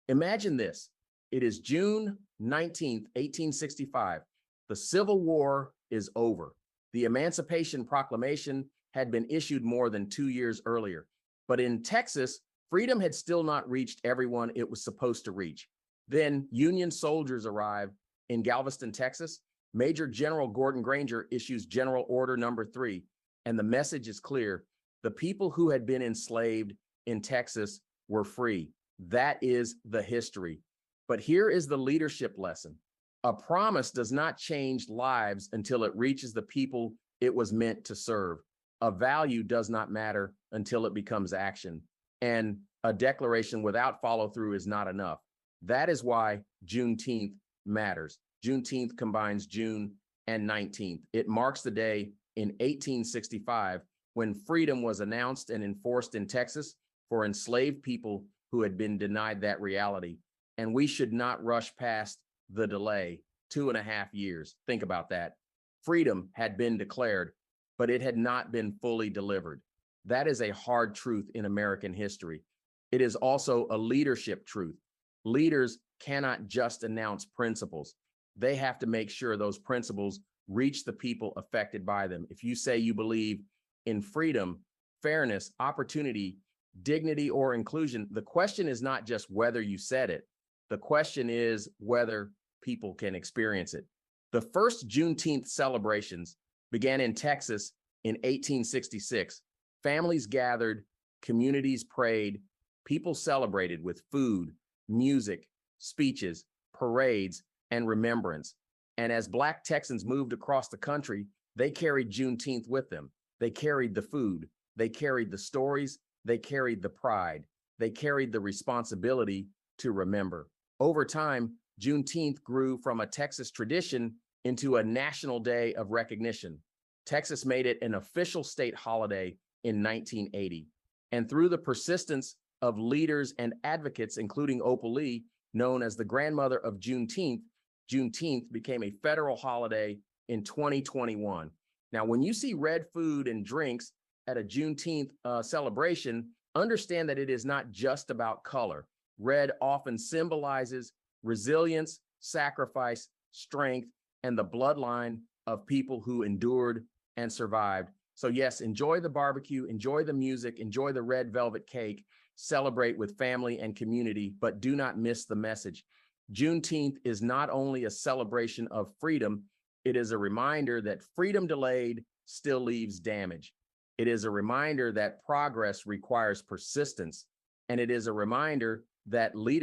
Imagine this. It is June 19th, 1865. The Civil War is over. The Emancipation Proclamation had been issued more than 2 years earlier. But in Texas, freedom had still not reached everyone it was supposed to reach. Then Union soldiers arrive in Galveston, Texas. Major General Gordon Granger issues General Order Number 3, and the message is clear. The people who had been enslaved in Texas were free. That is the history. But here is the leadership lesson. A promise does not change lives until it reaches the people it was meant to serve. A value does not matter until it becomes action. And a declaration without follow through is not enough. That is why Juneteenth matters. Juneteenth combines June and 19th. It marks the day in 1865 when freedom was announced and enforced in Texas for enslaved people who had been denied that reality. And we should not rush past the delay, 2.5 years. Think about that. Freedom had been declared, but it had not been fully delivered. That is a hard truth in American history. It is also a leadership truth. Leaders cannot just announce principles. They have to make sure those principles reach the people affected by them. If you say you believe in freedom, fairness, opportunity, dignity, or inclusion, the question is not just whether you said it. The question is whether people can experience it. The first Juneteenth celebrations began in Texas in 1866. Families gathered, communities prayed, people celebrated with food, music, speeches, parades, and remembrance. And as Black Texans moved across the country, they carried Juneteenth with them. They carried the food, they carried the stories, they carried the pride, they carried the responsibility to remember. Over time, Juneteenth grew from a Texas tradition into a national day of recognition. Texas made it an official state holiday in 1980. And through the persistence of leaders and advocates, including Opal Lee, known as the grandmother of Juneteenth, Juneteenth became a federal holiday in 2021. Now, when you see red food and drinks at a Juneteenth celebration, understand that it is not just about color. Red often symbolizes resilience, sacrifice, strength, and the bloodline of people who endured and survived. So yes, enjoy the barbecue, enjoy the music, enjoy the red velvet cake, celebrate with family and community, but do not miss the message. Juneteenth is not only a celebration of freedom, it is a reminder that freedom delayed still leaves damage. It is a reminder that progress requires persistence, and it is a reminder that leadership